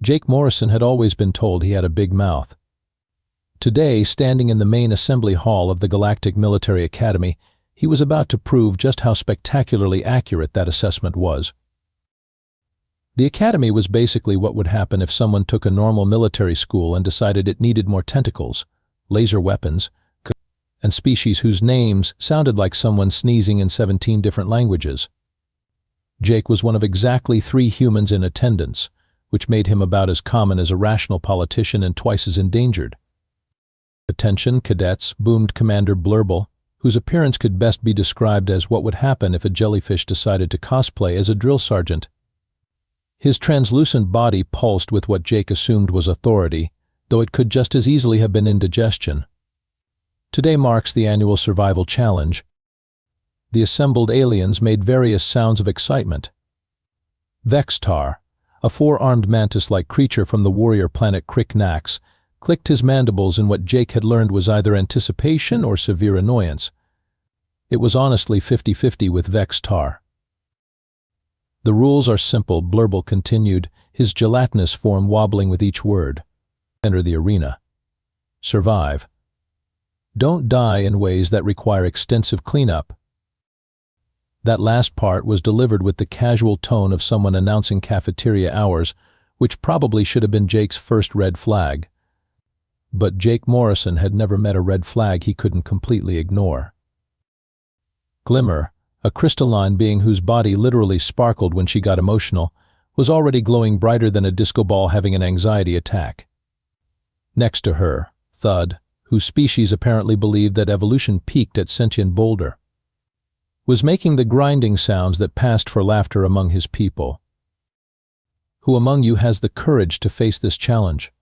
Jake Morrison had always been told he had a big mouth. Today, standing in the main assembly hall of the Galactic Military Academy, he was about to prove just how spectacularly accurate that assessment was. The academy was basically what would happen if someone took a normal military school and decided it needed more tentacles, laser weapons, and species whose names sounded like someone sneezing in 17 different languages. Jake was one of exactly 3 humans in attendance, which made him about as common as a rational politician and twice as endangered. "Attention, cadets," boomed Commander Blurble, whose appearance could best be described as what would happen if a jellyfish decided to cosplay as a drill sergeant. His translucent body pulsed with what Jake assumed was authority, though it could just as easily have been indigestion. Today marks the annual survival challenge. The assembled aliens made various sounds of excitement. Vextar, a 4-armed mantis-like creature from the warrior planet Crick-Nax, clicked his mandibles in what Jake had learned was either anticipation or severe annoyance. It was honestly 50-50 with Vextar. "The rules are simple," Blurble continued, his gelatinous form wobbling with each word. "Enter the arena. Survive. Don't die in ways that require extensive cleanup." That last part was delivered with the casual tone of someone announcing cafeteria hours, which probably should have been Jake's first red flag. But Jake Morrison had never met a red flag he couldn't completely ignore. Glimmer, a crystalline being whose body literally sparkled when she got emotional, was already glowing brighter than a disco ball having an anxiety attack. Next to her, Thud, whose species apparently believed that evolution peaked at sentient boulder, was making the grinding sounds that passed for laughter among his people. "Who among you has the courage to face this challenge?"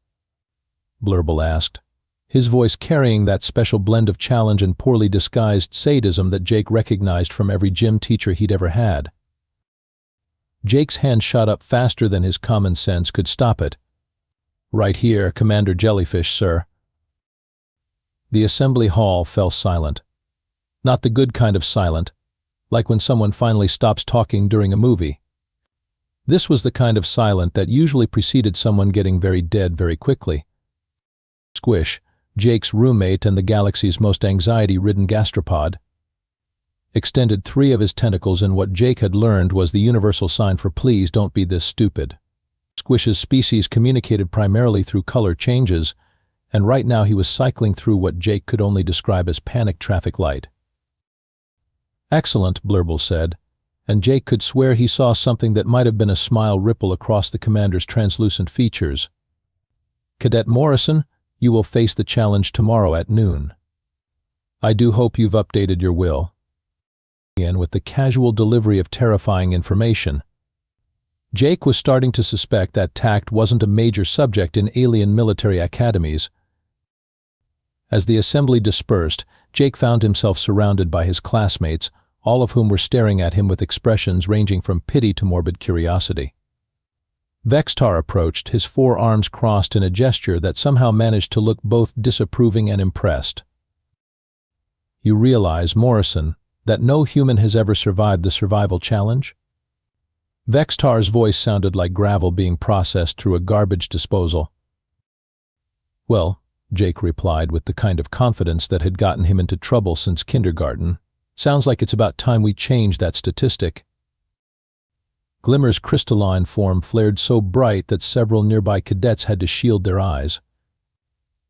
Blurble asked, his voice carrying that special blend of challenge and poorly disguised sadism that Jake recognized from every gym teacher he'd ever had. Jake's hand shot up faster than his common sense could stop it. "Right here, Commander Jellyfish, sir." The assembly hall fell silent. Not the good kind of silent, like when someone finally stops talking during a movie. This was the kind of silent that usually preceded someone getting very dead very quickly. Squish, Jake's roommate and the galaxy's most anxiety-ridden gastropod, extended 3 of his tentacles in what Jake had learned was the universal sign for "please don't be this stupid." Squish's species communicated primarily through color changes, and right now he was cycling through what Jake could only describe as panic traffic light. "Excellent," Blurble said, and Jake could swear he saw something that might have been a smile ripple across the commander's translucent features. "Cadet Morrison, you will face the challenge tomorrow at noon. I do hope you've updated your will." Again, with the casual delivery of terrifying information. Jake was starting to suspect that tact wasn't a major subject in alien military academies. As the assembly dispersed, Jake found himself surrounded by his classmates, all of whom were staring at him with expressions ranging from pity to morbid curiosity. Vextar approached, his 4 arms crossed in a gesture that somehow managed to look both disapproving and impressed. "You realize, Morrison, that no human has ever survived the survival challenge?" Vextar's voice sounded like gravel being processed through a garbage disposal. "Well," Jake replied with the kind of confidence that had gotten him into trouble since kindergarten, "sounds like it's about time we change that statistic." Glimmer's crystalline form flared so bright that several nearby cadets had to shield their eyes.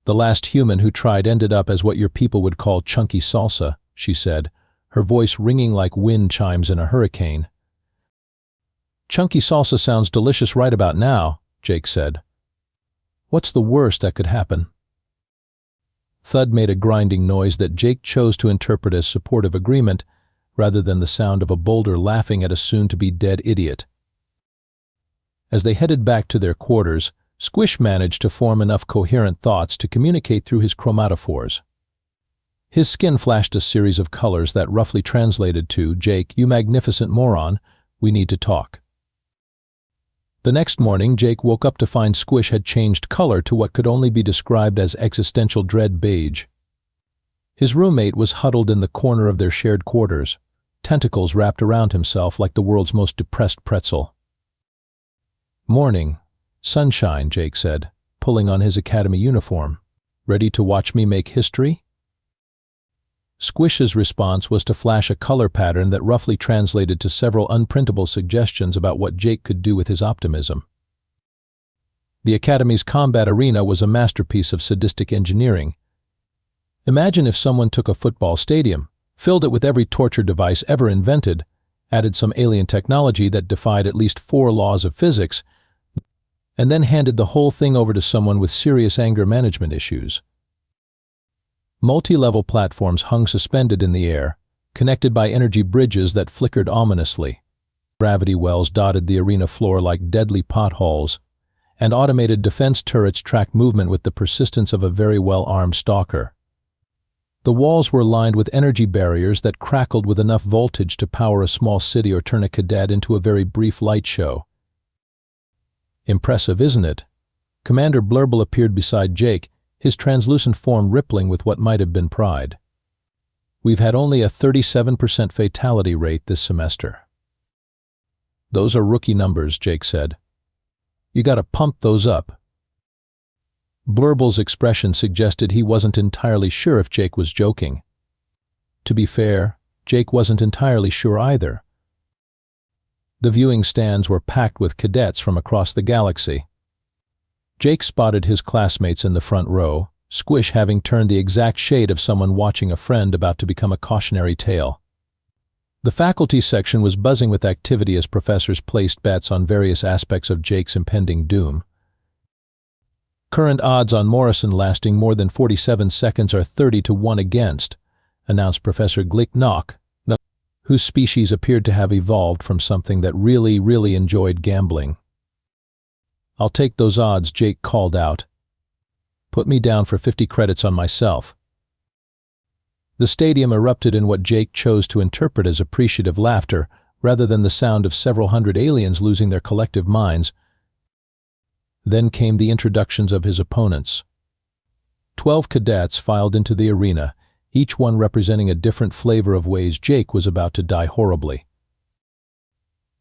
"The last human who tried ended up as what your people would call chunky salsa," she said, her voice ringing like wind chimes in a hurricane. "Chunky salsa sounds delicious right about now," Jake said. "What's the worst that could happen?" Thud made a grinding noise that Jake chose to interpret as supportive agreement, rather than the sound of a boulder laughing at a soon-to-be dead idiot. As they headed back to their quarters, Squish managed to form enough coherent thoughts to communicate through his chromatophores. His skin flashed a series of colors that roughly translated to, "Jake, you magnificent moron, we need to talk." The next morning, Jake woke up to find Squish had changed color to what could only be described as existential dread beige. His roommate was huddled in the corner of their shared quarters, tentacles wrapped around himself like the world's most depressed pretzel. "Morning," "Sunshine," Jake said, pulling on his academy uniform. "Ready to watch me make history?" Squish's response was to flash a color pattern that roughly translated to several unprintable suggestions about what Jake could do with his optimism. The Academy's combat arena was a masterpiece of sadistic engineering. Imagine if someone took a football stadium, filled it with every torture device ever invented, added some alien technology that defied at least 4 laws of physics, and then handed the whole thing over to someone with serious anger management issues. Multi-level platforms hung suspended in the air, connected by energy bridges that flickered ominously. Gravity wells dotted the arena floor like deadly potholes, and automated defense turrets tracked movement with the persistence of a very well-armed stalker. The walls were lined with energy barriers that crackled with enough voltage to power a small city or turn a cadet into a very brief light show. "Impressive, isn't it?" Commander Blurble appeared beside Jake, his translucent form rippling with what might have been pride. "We've had only a 37% fatality rate this semester." "Those are rookie numbers," Jake said. "You gotta pump those up." Blurble's expression suggested he wasn't entirely sure if Jake was joking. To be fair, Jake wasn't entirely sure either. The viewing stands were packed with cadets from across the galaxy. Jake spotted his classmates in the front row, Squish having turned the exact shade of someone watching a friend about to become a cautionary tale. The faculty section was buzzing with activity as professors placed bets on various aspects of Jake's impending doom. "Current odds on Morrison lasting more than 47 seconds are 30 to 1 against," announced Professor Glick-Knock, whose species appeared to have evolved from something that really enjoyed gambling. "I'll take those odds," Jake called out. "Put me down for 50 credits on myself." The stadium erupted in what Jake chose to interpret as appreciative laughter, rather than the sound of several hundred aliens losing their collective minds. Then came the introductions of his opponents. 12 cadets filed into the arena, each one representing a different flavor of ways Jake was about to die horribly.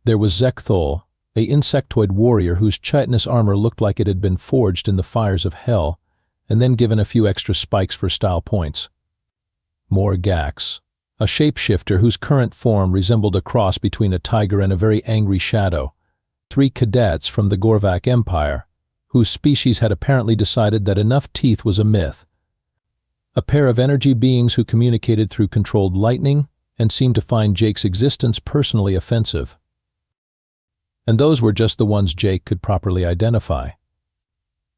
There was Zekthol, an insectoid warrior whose chitinous armor looked like it had been forged in the fires of hell, and then given a few extra spikes for style points. Morgax, a shapeshifter whose current form resembled a cross between a tiger and a very angry shadow. 3 cadets from the Gorvak Empire, whose species had apparently decided that enough teeth was a myth. A pair of energy beings who communicated through controlled lightning and seemed to find Jake's existence personally offensive. And those were just the ones Jake could properly identify.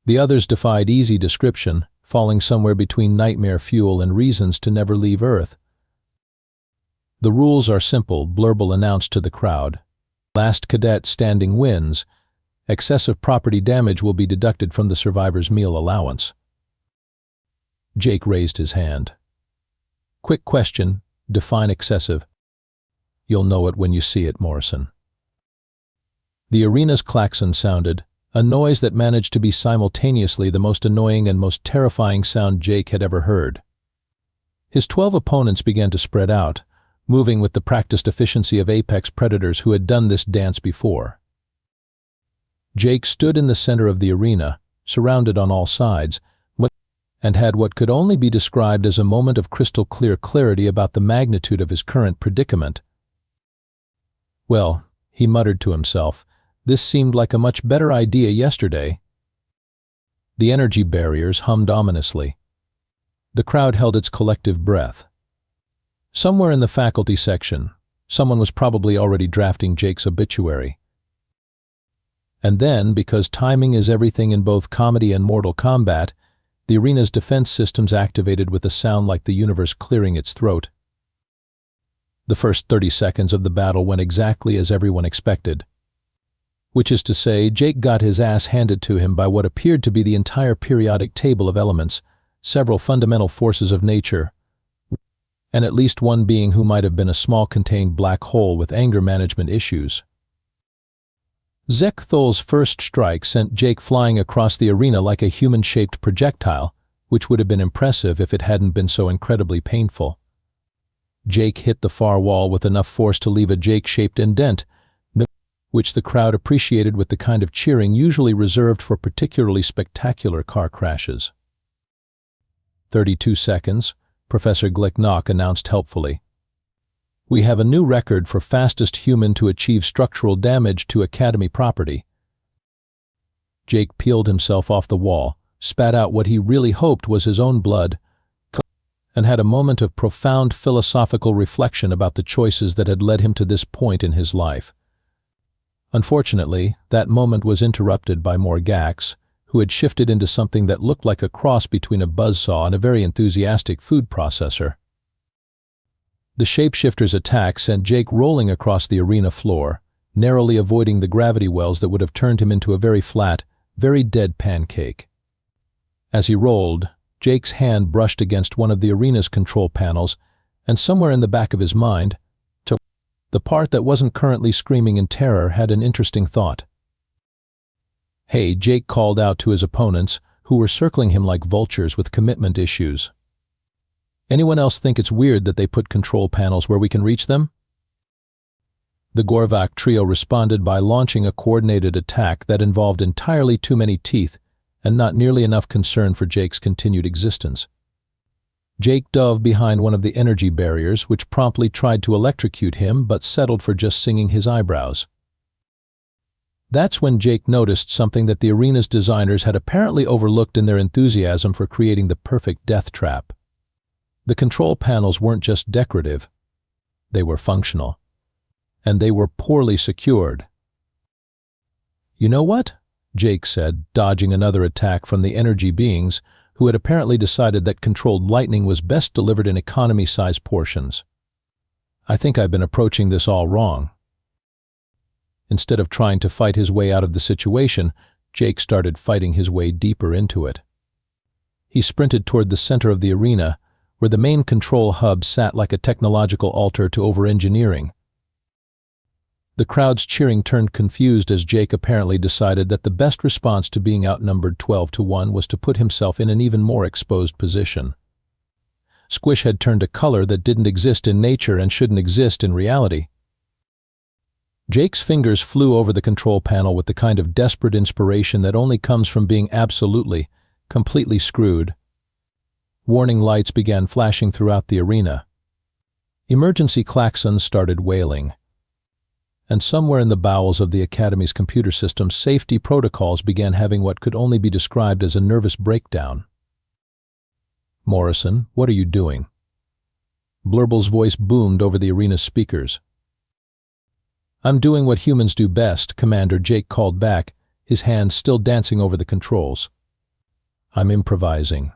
The others defied easy description, falling somewhere between nightmare fuel and reasons to never leave Earth. "The rules are simple," Blurble announced to the crowd. "Last cadet standing wins. Excessive property damage will be deducted from the survivor's meal allowance." Jake raised his hand. "Quick question, define excessive." "You'll know it when you see it, Morrison." The arena's klaxon sounded, a noise that managed to be simultaneously the most annoying and most terrifying sound Jake had ever heard. His 12 opponents began to spread out, moving with the practiced efficiency of apex predators who had done this dance before. Jake stood in the center of the arena, surrounded on all sides, and had what could only be described as a moment of crystal-clear clarity about the magnitude of his current predicament. "Well," he muttered to himself, "this seemed like a much better idea yesterday." The energy barriers hummed ominously. The crowd held its collective breath. Somewhere in the faculty section, someone was probably already drafting Jake's obituary. And then, because timing is everything in both comedy and Mortal Kombat, the arena's defense systems activated with a sound like the universe clearing its throat. The first 30 seconds of the battle went exactly as everyone expected. Which is to say, Jake got his ass handed to him by what appeared to be the entire periodic table of elements, several fundamental forces of nature, and at least one being who might have been a small contained black hole with anger management issues. Zekthol's first strike sent Jake flying across the arena like a human-shaped projectile, which would have been impressive if it hadn't been so incredibly painful. Jake hit the far wall with enough force to leave a Jake-shaped indent, which the crowd appreciated with the kind of cheering usually reserved for particularly spectacular car crashes. 32 seconds, Professor Glicknock announced helpfully. We have a new record for fastest human to achieve structural damage to Academy property. Jake peeled himself off the wall, spat out what he really hoped was his own blood, and had a moment of profound philosophical reflection about the choices that had led him to this point in his life. Unfortunately, that moment was interrupted by more Gax, who had shifted into something that looked like a cross between a buzzsaw and a very enthusiastic food processor. The shapeshifter's attack sent Jake rolling across the arena floor, narrowly avoiding the gravity wells that would have turned him into a very flat, very dead pancake. As he rolled, Jake's hand brushed against one of the arena's control panels, and somewhere in the back of his mind, the part that wasn't currently screaming in terror had an interesting thought. Hey, Jake called out to his opponents, who were circling him like vultures with commitment issues. Anyone else think it's weird that they put control panels where we can reach them? The Gorvak trio responded by launching a coordinated attack that involved entirely too many teeth and not nearly enough concern for Jake's continued existence. Jake dove behind one of the energy barriers, which promptly tried to electrocute him but settled for just singing his eyebrows. That's when Jake noticed something that the arena's designers had apparently overlooked in their enthusiasm for creating the perfect death trap. The control panels weren't just decorative, they were functional. And they were poorly secured. You know what? Jake said, dodging another attack from the energy beings, who had apparently decided that controlled lightning was best delivered in economy-sized portions. I think I've been approaching this all wrong. Instead of trying to fight his way out of the situation, Jake started fighting his way deeper into it. He sprinted toward the center of the arena, where the main control hub sat like a technological altar to over-engineering. The crowd's cheering turned confused as Jake apparently decided that the best response to being outnumbered 12-1 was to put himself in an even more exposed position. Squish had turned a color that didn't exist in nature and shouldn't exist in reality. Jake's fingers flew over the control panel with the kind of desperate inspiration that only comes from being absolutely, completely screwed. Warning lights began flashing throughout the arena. Emergency klaxons started wailing. And somewhere in the bowels of the Academy's computer system, safety protocols began having what could only be described as a nervous breakdown. Morrison, what are you doing? Blurble's voice boomed over the arena's speakers. I'm doing what humans do best, Commander, Jake called back, his hands still dancing over the controls. I'm improvising.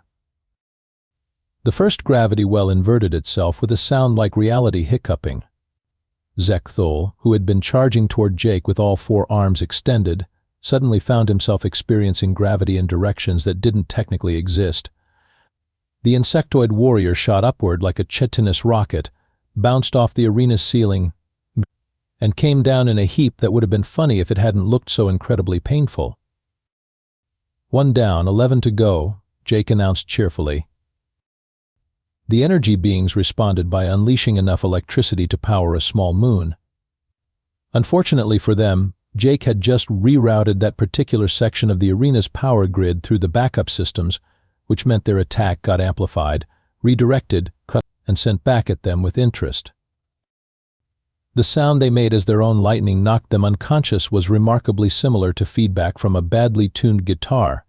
The first gravity well inverted itself with a sound like reality hiccuping. Zekthol, who had been charging toward Jake with all four arms extended, suddenly found himself experiencing gravity in directions that didn't technically exist. The insectoid warrior shot upward like a chitinous rocket, bounced off the arena's ceiling, and came down in a heap that would have been funny if it hadn't looked so incredibly painful. 1 down, 11 to go, Jake announced cheerfully. The energy beings responded by unleashing enough electricity to power a small moon. Unfortunately for them, Jake had just rerouted that particular section of the arena's power grid through the backup systems, which meant their attack got amplified, redirected, cut, and sent back at them with interest. The sound they made as their own lightning knocked them unconscious was remarkably similar to feedback from a badly tuned guitar,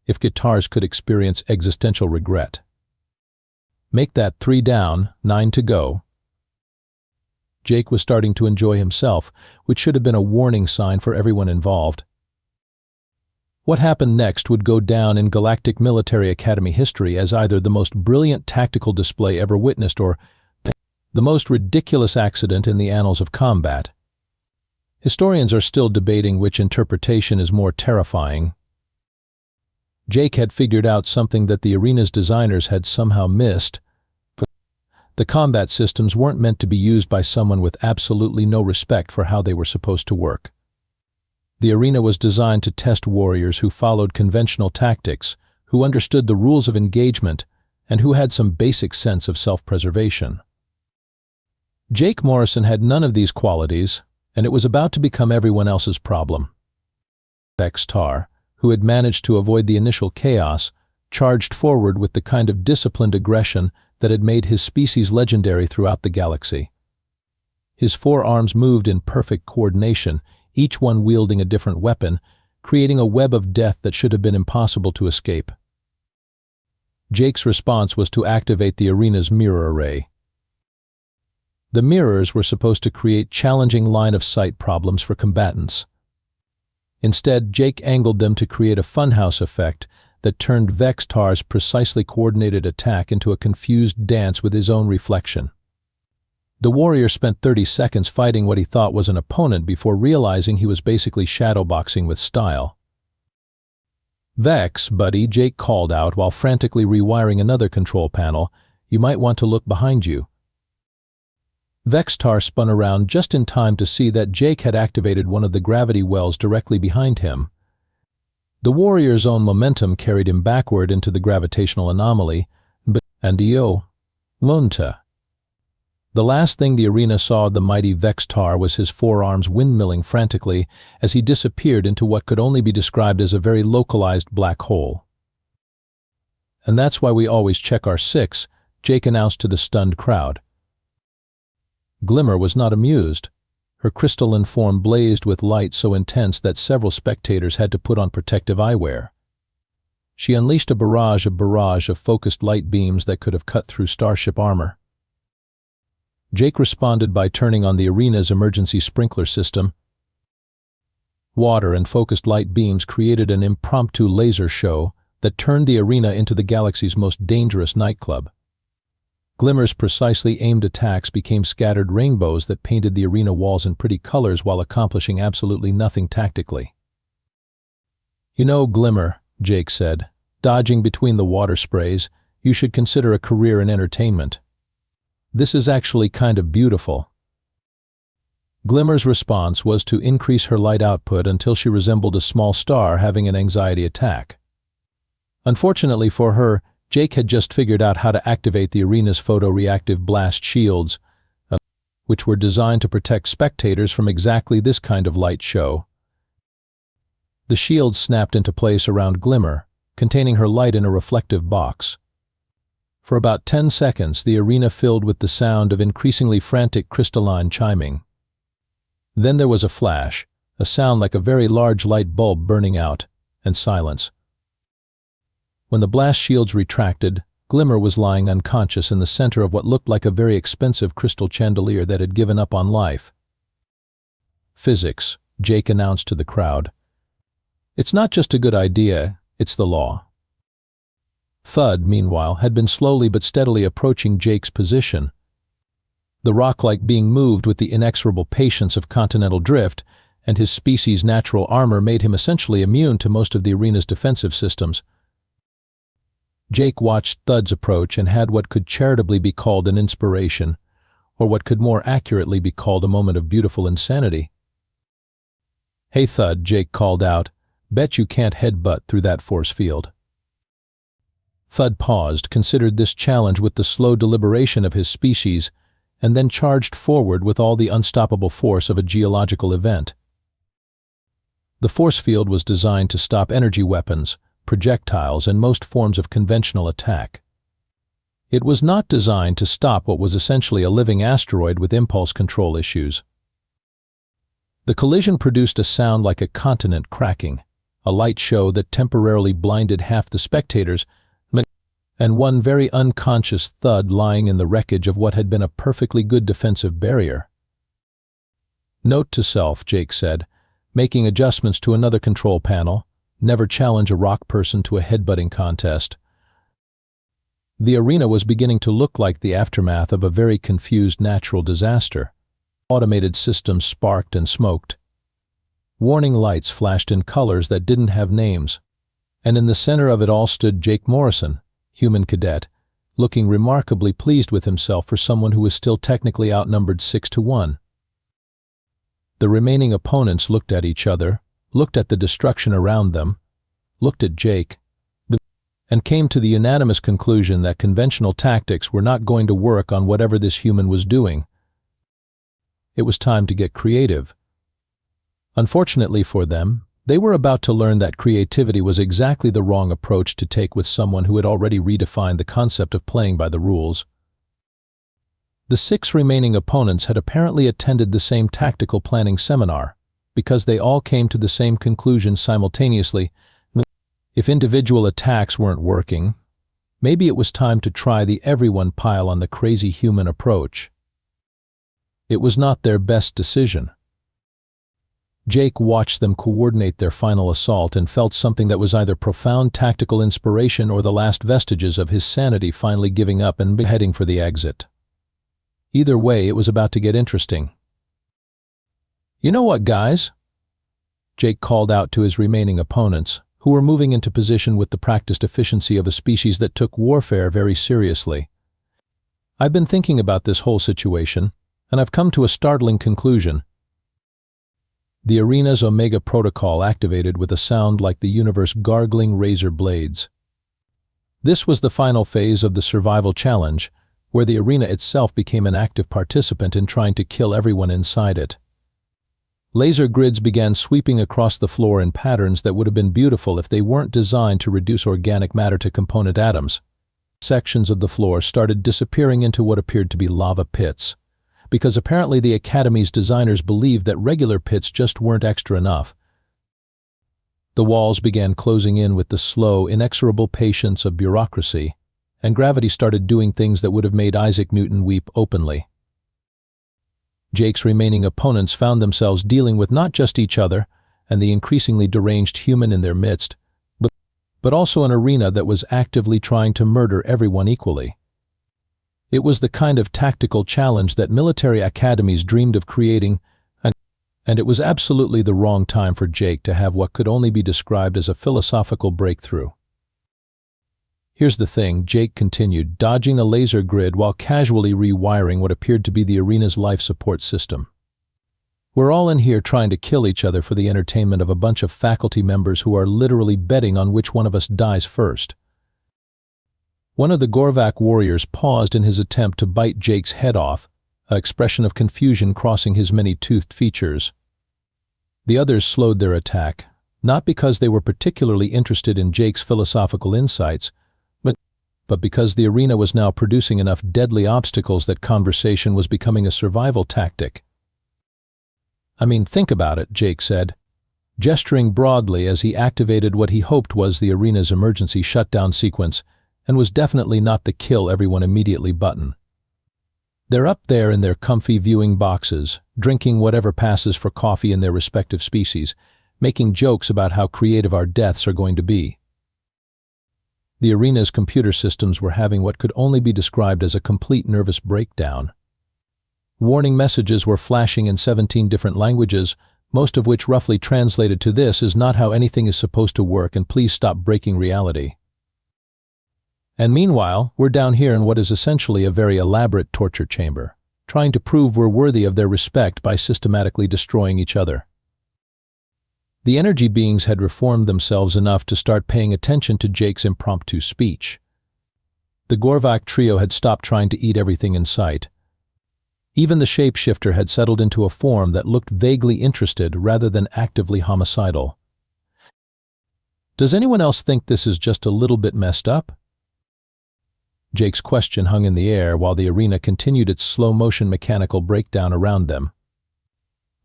if guitars could experience existential regret. Make that 3 down, 9 to go. Jake was starting to enjoy himself, which should have been a warning sign for everyone involved. What happened next would go down in Galactic Military Academy history as either the most brilliant tactical display ever witnessed or the most ridiculous accident in the annals of combat. Historians are still debating which interpretation is more terrifying. Jake had figured out something that the arena's designers had somehow missed. The combat systems weren't meant to be used by someone with absolutely no respect for how they were supposed to work. The arena was designed to test warriors who followed conventional tactics, who understood the rules of engagement, and who had some basic sense of self-preservation. Jake Morrison had none of these qualities, and it was about to become everyone else's problem. Vex-Tar, who had managed to avoid the initial chaos, charged forward with the kind of disciplined aggression that had made his species legendary throughout the galaxy. His four arms moved in perfect coordination, each one wielding a different weapon, creating a web of death that should have been impossible to escape. Jake's response was to activate the arena's mirror array. The mirrors were supposed to create challenging line-of-sight problems for combatants. Instead, Jake angled them to create a funhouse effect that turned Vex-Tar's precisely coordinated attack into a confused dance with his own reflection. The warrior spent 30 seconds fighting what he thought was an opponent before realizing he was basically shadowboxing with style. "Vex, buddy," Jake called out while frantically rewiring another control panel, "you might want to look behind you." Vex-Tar spun around just in time to see that Jake had activated one of the gravity wells directly behind him. The warrior's own momentum carried him backward into the gravitational anomaly, and Lunta. The last thing the arena saw of the mighty Vex-Tar was his forearms windmilling frantically as he disappeared into what could only be described as a very localized black hole. "And that's why we always check our six," Jake announced to the stunned crowd. Glimmer was not amused. Her crystalline form blazed with light so intense that several spectators had to put on protective eyewear. She unleashed a barrage of focused light beams that could have cut through starship armor. Jake responded by turning on the arena's emergency sprinkler system. Water and focused light beams created an impromptu laser show that turned the arena into the galaxy's most dangerous nightclub. Glimmer's precisely aimed attacks became scattered rainbows that painted the arena walls in pretty colors while accomplishing absolutely nothing tactically. "You know, Glimmer," Jake said, dodging between the water sprays, "you should consider a career in entertainment. This is actually kind of beautiful." Glimmer's response was to increase her light output until she resembled a small star having an anxiety attack. Unfortunately for her, Jake had just figured out how to activate the arena's photoreactive blast shields, which were designed to protect spectators from exactly this kind of light show. The shields snapped into place around Glimmer, containing her light in a reflective box. For about 10 seconds, the arena filled with the sound of increasingly frantic crystalline chiming. Then there was a flash, a sound like a very large light bulb burning out, and silence. When the blast shields retracted, Glimmer was lying unconscious in the center of what looked like a very expensive crystal chandelier that had given up on life. "Physics," Jake announced to the crowd. "It's not just a good idea, it's the law." Thud, meanwhile, had been slowly but steadily approaching Jake's position. The rock-like being moved with the inexorable patience of continental drift, and his species' natural armor made him essentially immune to most of the arena's defensive systems. Jake watched Thud's approach and had what could charitably be called an inspiration, or what could more accurately be called a moment of beautiful insanity. "Hey Thud," Jake called out, "bet you can't headbutt through that force field." Thud paused, considered this challenge with the slow deliberation of his species, and then charged forward with all the unstoppable force of a geological event. The force field was designed to stop energy weapons, projectiles, and most forms of conventional attack. It was not designed to stop what was essentially a living asteroid with impulse control issues. The collision produced a sound like a continent cracking, a light show that temporarily blinded half the spectators, and one very unconscious Thud lying in the wreckage of what had been a perfectly good defensive barrier. "Note to self," Jake said, making adjustments to another control panel, "never challenge a rock person to a headbutting contest." The arena was beginning to look like the aftermath of a very confused natural disaster. Automated systems sparked and smoked. Warning lights flashed in colors that didn't have names. And in the center of it all stood Jake Morrison, human cadet, looking remarkably pleased with himself for someone who was still technically outnumbered 6-1. The remaining opponents looked at each other, looked at the destruction around them, looked at Jake, and came to the unanimous conclusion that conventional tactics were not going to work on whatever this human was doing. It was time to get creative, Unfortunately for them, they were about to learn that creativity was exactly the wrong approach to take with someone who had already redefined the concept of playing by the rules. The 6 remaining opponents had apparently attended the same tactical planning seminar, because they all came to the same conclusion simultaneously. If individual attacks weren't working, maybe it was time to try the everyone pile on the crazy human approach. It was not their best decision. Jake watched them coordinate their final assault and felt something that was either profound tactical inspiration or the last vestiges of his sanity finally giving up and heading for the exit. Either way, it was about to get interesting. "You know what, guys?" Jake called out to his remaining opponents, who were moving into position with the practiced efficiency of a species that took warfare very seriously. "I've been thinking about this whole situation, and I've come to a startling conclusion." The arena's Omega protocol activated with a sound like the universe gargling razor blades. This was the final phase of the survival challenge, where the arena itself became an active participant in trying to kill everyone inside it. Laser grids began sweeping across the floor in patterns that would have been beautiful if they weren't designed to reduce organic matter to component atoms. Sections of the floor started disappearing into what appeared to be lava pits, because apparently the Academy's designers believed that regular pits just weren't extra enough. The walls began closing in with the slow, inexorable patience of bureaucracy, and gravity started doing things that would have made Isaac Newton weep openly. Jake's remaining opponents found themselves dealing with not just each other and the increasingly deranged human in their midst, but also an arena that was actively trying to murder everyone equally. It was the kind of tactical challenge that military academies dreamed of creating, and it was absolutely the wrong time for Jake to have what could only be described as a philosophical breakthrough. "Here's the thing," Jake continued, dodging a laser grid while casually rewiring what appeared to be the arena's life support system. "We're all in here trying to kill each other for the entertainment of a bunch of faculty members who are literally betting on which one of us dies first." One of the Gorvak warriors paused in his attempt to bite Jake's head off, an expression of confusion crossing his many-toothed features. The others slowed their attack, not because they were particularly interested in Jake's philosophical insights, but because the arena was now producing enough deadly obstacles that conversation was becoming a survival tactic. "I mean, think about it," Jake said, gesturing broadly as he activated what he hoped was the arena's emergency shutdown sequence, and was definitely not the kill everyone immediately button. "They're up there in their comfy viewing boxes, drinking whatever passes for coffee in their respective species, making jokes about how creative our deaths are going to be." The arena's computer systems were having what could only be described as a complete nervous breakdown. Warning messages were flashing in 17 different languages, most of which roughly translated to "This is not how anything is supposed to work, and please stop breaking reality." And meanwhile, we're down here in what is essentially a very elaborate torture chamber, trying to prove we're worthy of their respect by systematically destroying each other. The energy beings had reformed themselves enough to start paying attention to Jake's impromptu speech. The Gorvak trio had stopped trying to eat everything in sight. Even the shapeshifter had settled into a form that looked vaguely interested rather than actively homicidal. "Does anyone else think this is just a little bit messed up?" Jake's question hung in the air while the arena continued its slow-motion mechanical breakdown around them.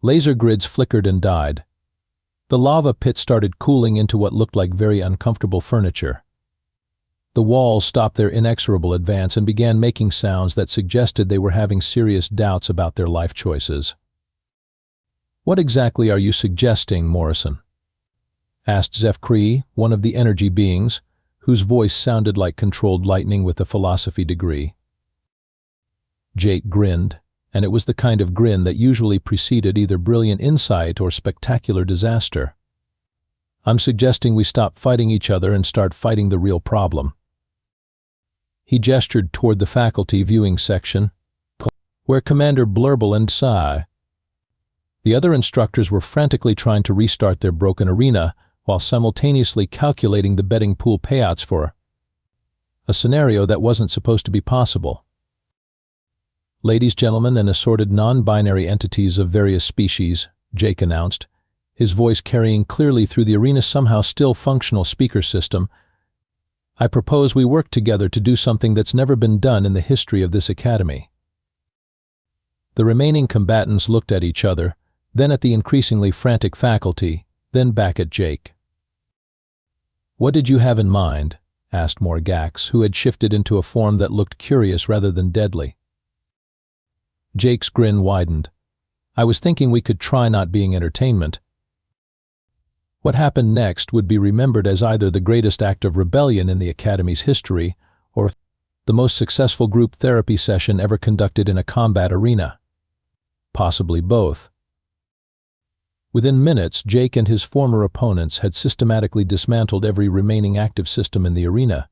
Laser grids flickered and died. The lava pit started cooling into what looked like very uncomfortable furniture. The walls stopped their inexorable advance and began making sounds that suggested they were having serious doubts about their life choices. "What exactly are you suggesting, Morrison?" asked Zefkree, one of the energy beings, whose voice sounded like controlled lightning with a philosophy degree. Jake grinned, and it was the kind of grin that usually preceded either brilliant insight or spectacular disaster. "I'm suggesting we stop fighting each other and start fighting the real problem." He gestured toward the faculty viewing section, where Commander Blurble and Sci. The other instructors were frantically trying to restart their broken arena, while simultaneously calculating the betting pool payouts for a scenario that wasn't supposed to be possible. "Ladies, gentlemen, and assorted non-binary entities of various species," Jake announced, his voice carrying clearly through the arena's somehow still functional speaker system. "I propose we work together to do something that's never been done in the history of this academy." The remaining combatants looked at each other, then at the increasingly frantic faculty, then back at Jake. "What did you have in mind?" asked Morgax, who had shifted into a form that looked curious rather than deadly. Jake's grin widened. "I was thinking we could try not being entertainment." What happened next would be remembered as either the greatest act of rebellion in the Academy's history or the most successful group therapy session ever conducted in a combat arena. Possibly both. Within minutes, Jake and his former opponents had systematically dismantled every remaining active system in the arena.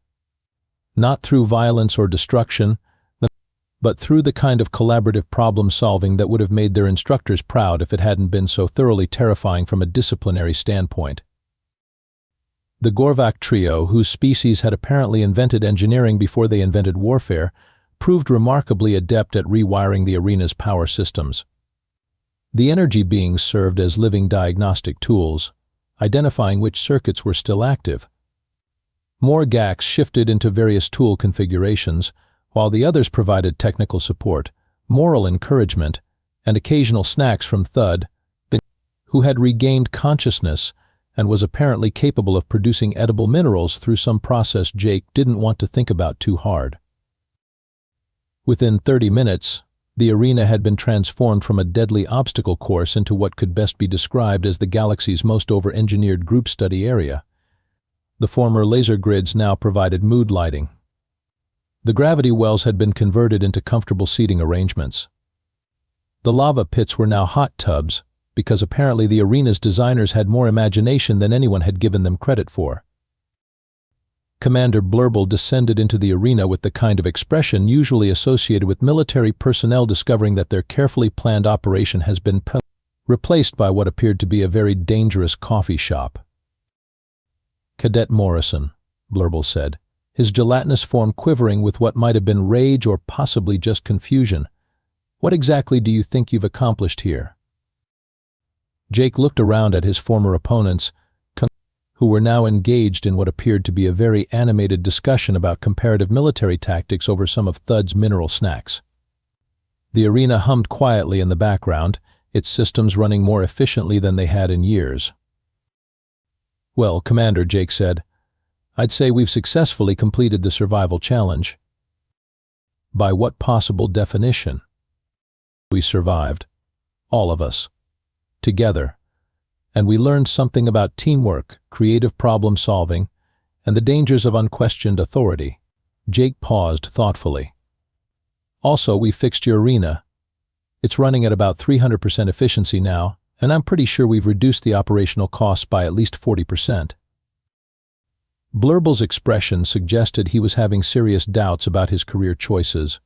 Not through violence or destruction, but through the kind of collaborative problem-solving that would have made their instructors proud if it hadn't been so thoroughly terrifying from a disciplinary standpoint. The Gorvak trio, whose species had apparently invented engineering before they invented warfare, proved remarkably adept at rewiring the arena's power systems. The energy beings served as living diagnostic tools, identifying which circuits were still active. Morgax shifted into various tool configurations, while the others provided technical support, moral encouragement, and occasional snacks from Thud, who had regained consciousness and was apparently capable of producing edible minerals through some process Jake didn't want to think about too hard. Within 30 minutes, the arena had been transformed from a deadly obstacle course into what could best be described as the galaxy's most over-engineered group study area. The former laser grids now provided mood lighting. The gravity wells had been converted into comfortable seating arrangements. The lava pits were now hot tubs, because apparently the arena's designers had more imagination than anyone had given them credit for. Commander Blurble descended into the arena with the kind of expression usually associated with military personnel discovering that their carefully planned operation has been replaced by what appeared to be a very dangerous coffee shop. "Cadet Morrison," Blurble said, his gelatinous form quivering with what might have been rage or possibly just confusion. "What exactly do you think you've accomplished here?" Jake looked around at his former opponents, who were now engaged in what appeared to be a very animated discussion about comparative military tactics over some of Thud's mineral snacks. The arena hummed quietly in the background, its systems running more efficiently than they had in years. "Well, Commander," Jake said, "I'd say we've successfully completed the survival challenge." "By what possible definition?" "We survived. All of us. Together. And we learned something about teamwork, creative problem-solving, and the dangers of unquestioned authority." Jake paused thoughtfully. "Also, we fixed your arena. It's running at about 300% efficiency now, and I'm pretty sure we've reduced the operational costs by at least 40%. Blurble's expression suggested he was having serious doubts about his career choices.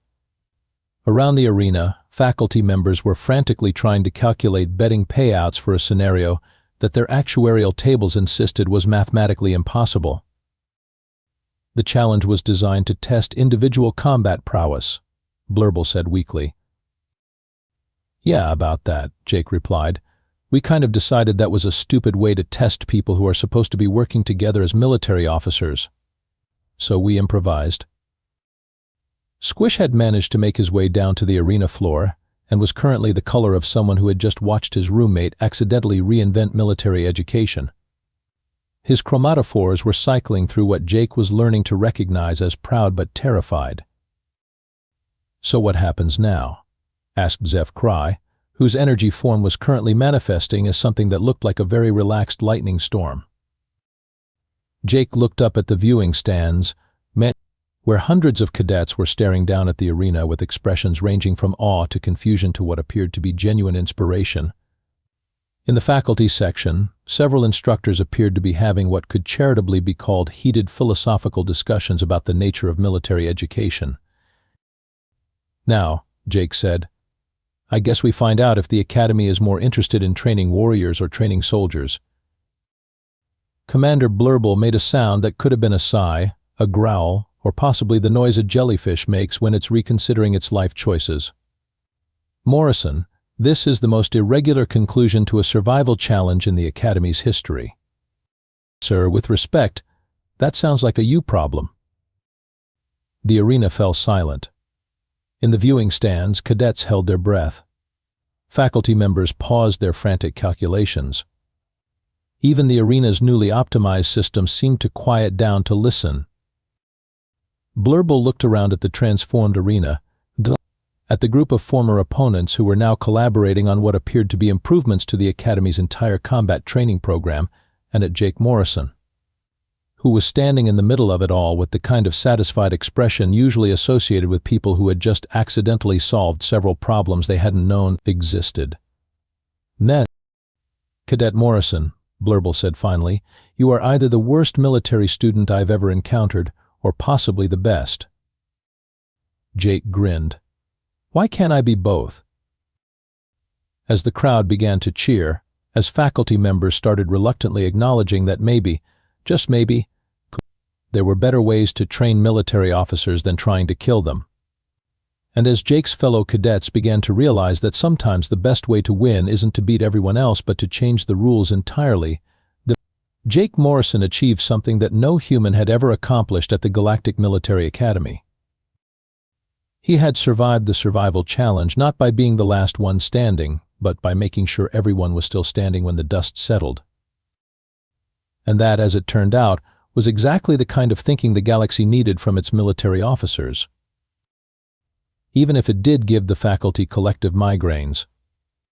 Around the arena, faculty members were frantically trying to calculate betting payouts for a scenario that their actuarial tables insisted was mathematically impossible. The challenge was designed to test individual combat prowess, Blurble said weakly. "Yeah, about that," Jake replied. "We kind of decided that was a stupid way to test people who are supposed to be working together as military officers. So we improvised." Squish had managed to make his way down to the arena floor and was currently the color of someone who had just watched his roommate accidentally reinvent military education. His chromatophores were cycling through what Jake was learning to recognize as proud but terrified. "So what happens now?" asked Zeph Cry, whose energy form was currently manifesting as something that looked like a very relaxed lightning storm. Jake looked up at the viewing stands, where hundreds of cadets were staring down at the arena with expressions ranging from awe to confusion to what appeared to be genuine inspiration. In the faculty section, several instructors appeared to be having what could charitably be called heated philosophical discussions about the nature of military education. "Now," Jake said, "I guess we find out if the Academy is more interested in training warriors or training soldiers." Commander Blurble made a sound that could have been a sigh, a growl, or possibly the noise a jellyfish makes when it's reconsidering its life choices. Morrison, This is the most irregular conclusion to a survival challenge in the Academy's history. Sir, with respect, that sounds like a you problem. The arena fell silent. In the viewing stands, cadets held their breath. Faculty members paused their frantic calculations. Even the arena's newly optimized system seemed to quiet down to listen. Blurble looked around at the transformed arena, at the group of former opponents who were now collaborating on what appeared to be improvements to the Academy's entire combat training program, and at Jake Morrison, who was standing in the middle of it all with the kind of satisfied expression usually associated with people who had just accidentally solved several problems they hadn't known existed. Then, Cadet Morrison, Blurble said finally, you are either the worst military student I've ever encountered, or possibly the best. Jake grinned. Why can't I be both? As the crowd began to cheer, as faculty members started reluctantly acknowledging that maybe, just maybe, there were better ways to train military officers than trying to kill them. And as Jake's fellow cadets began to realize that sometimes the best way to win isn't to beat everyone else but to change the rules entirely, Jake Morrison achieved something that no human had ever accomplished at the Galactic Military Academy. He had survived the survival challenge not by being the last one standing, but by making sure everyone was still standing when the dust settled. And that, as it turned out, was exactly the kind of thinking the galaxy needed from its military officers. Even if it did give the faculty collective migraines,